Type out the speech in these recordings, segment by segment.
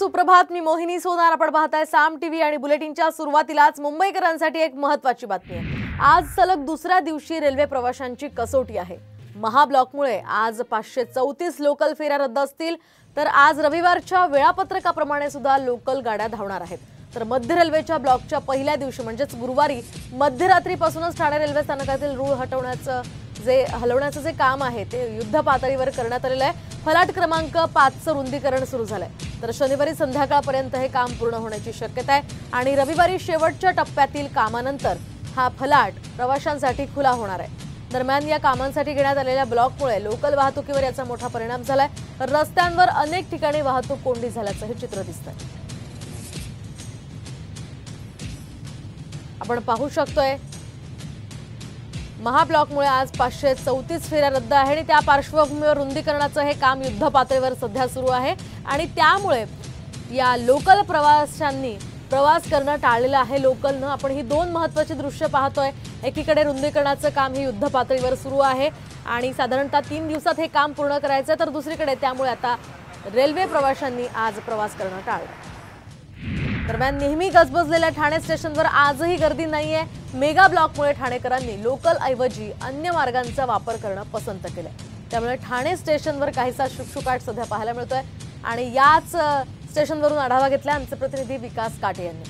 सुप्रभात. मी मोहिनी सोनार. आपण पाहताय साम टीव्ही आणि बुलेटिनच्या सुरुवातीलाच मुंबईकरांसाठी एक महत्त्वाची बातमी आहे. आज सलग दुसऱ्या दिवशी रेल्वे प्रवाशांची कसोटी आहे. महाब्लॉकमुळे आज 534 लोकल फेऱ्या रद्द असतील, तर आज रविवारच्या वेळापत्रकाप्रमाणे सुद्धा लोकल गाड्या धावणार आहेत. तर मध्य रेल्वेच्या ब्लॉकच्या पहिल्या दिवशी म्हणजेच गुरुवारी मध्यरात्रीपासूनच ठाणे रेल्वे स्थानकातील रूळ हलवण्याचं जे काम आहे ते युद्ध पातळीवर करण्यात आलेलं आहे. फलाट क्रमांक 5चं रुंदीकरण सुरू झालंय, तर शनिवारी संध्याकाळपर्यंत हे काम पूर्ण होण्याची शक्यता आहे आणि रविवारी शेवटच्या टप्प्यातील कामानंतर हा फलाट प्रवाशांसाठी खुला होणार आहे. दरम्यान या कामांसाठी घेण्यात आलेल्या ब्लॉकमुळे लोकल वाहतुकीवर याचा मोठा परिणाम झालाय. रस्त्यांवर अनेक ठिकाणी वाहतूक कोंडी झाल्याचं हे चित्र दिसतंय. आपण पाहू शकतोय महाब्लॉकमुळे आज 534 फेऱ्या रद्द आहे आणि त्या पार्श्वभूमीवर रुंदीकरणाचं हे काम युद्ध पातळीवर सध्या सुरू आहे आणि त्यामुळे या लोकल प्रवाशांनी प्रवास करणं टाळलेलं आहे. लोकलनं आपण ही दोन महत्त्वाची दृश्य पाहतोय. एकीकडे रुंदीकरणाचं काम हे युद्ध पातळीवर सुरू आहे आणि साधारणतः 3 दिवसात हे काम पूर्ण करायचं, तर दुसरीकडे त्यामुळे आता रेल्वे प्रवाशांनी आज प्रवास करणं टाळलं. दरम्यान नेहमी गजबजलेल्या ठाणे स्टेशनवर आजही गर्दी नाहीये. मेगा ब्लॉकमुळे ठाणेकरांनी लोकल ऐवजी अन्य मार्गांचा वापर करणं पसंत केलंय. त्यामुळे ठाणे स्टेशनवर काहीसा शुकशुकाट सध्या पाहायला मिळतोय आणि याच स्टेशनवरून आढावा घेतला आमचे प्रतिनिधी विकास काटे यांनी.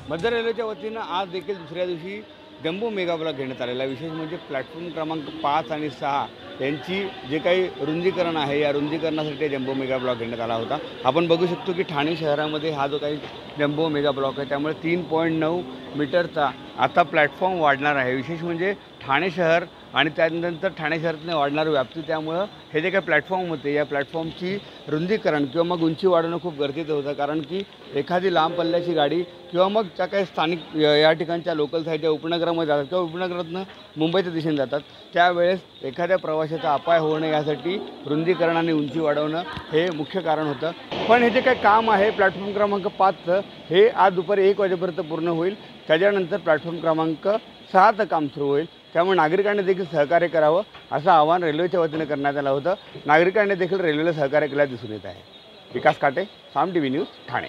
मध्य रेल्वेच्या वतीनं आज देखील दुसऱ्या दिवशी जम्बो मेगा ब्लॉक घेण्यात आलेला. विशेष म्हणजे प्लॅटफॉर्म क्रमांक 5 आणि 6 यांची जे काही रुंदीकरण आहे, या रुंदीकरणासाठी जम्बो मेगा ब्लॉक घेण्यात आला होता. आपण बघू शकतो की ठाणे शहरामध्ये हा जो काही जम्बो मेगा ब्लॉक आहे त्यामुळे 3.9 मीटरचा आता प्लॅटफॉर्म वाढणार आहे. विशेष म्हणजे ठाणे शहर आणि त्यानंतर ठाणे शहरातून वाढणारी व्याप्ती, त्यामुळं हे जे काही प्लॅटफॉर्म होते या प्लॅटफॉर्मची रुंदीकरण किंवा मग उंची वाढवणं खूप गरजेचं होतं. कारण की एखादी लांब पल्ल्याची गाडी किंवा मग ज्या काही स्थानिक या ठिकाणच्या लोकल्स आहेत ज्या उपनगरामध्ये जातात किंवा उपनगरातून मुंबईच्या दिशेने जातात, त्यावेळेस एखाद्या प्रवाशाचा अपाय होऊ नये यासाठी रुंदीकरण आणि उंची वाढवणं हे मुख्य कारण होतं. पण हे जे काही काम आहे प्लॅटफॉर्म क्रमांक 5चं हे आज दुपारी 1 वाजेपर्यंत पूर्ण होईल. त्याच्यानंतर प्लॅटफॉर्म क्रमांक 6चं काम सुरू होईल. त्यामुळे नागरिकांनी देखील सहकार्य करावं असं आवाहन रेल्वेच्या वतीने करण्यात आलं होतं. नागरिकांनी देखील रेल्वेला सहकार्य केल्याचं दिसून येत आहे. विकास काटे, साम टीव्ही न्यूज, ठाणे.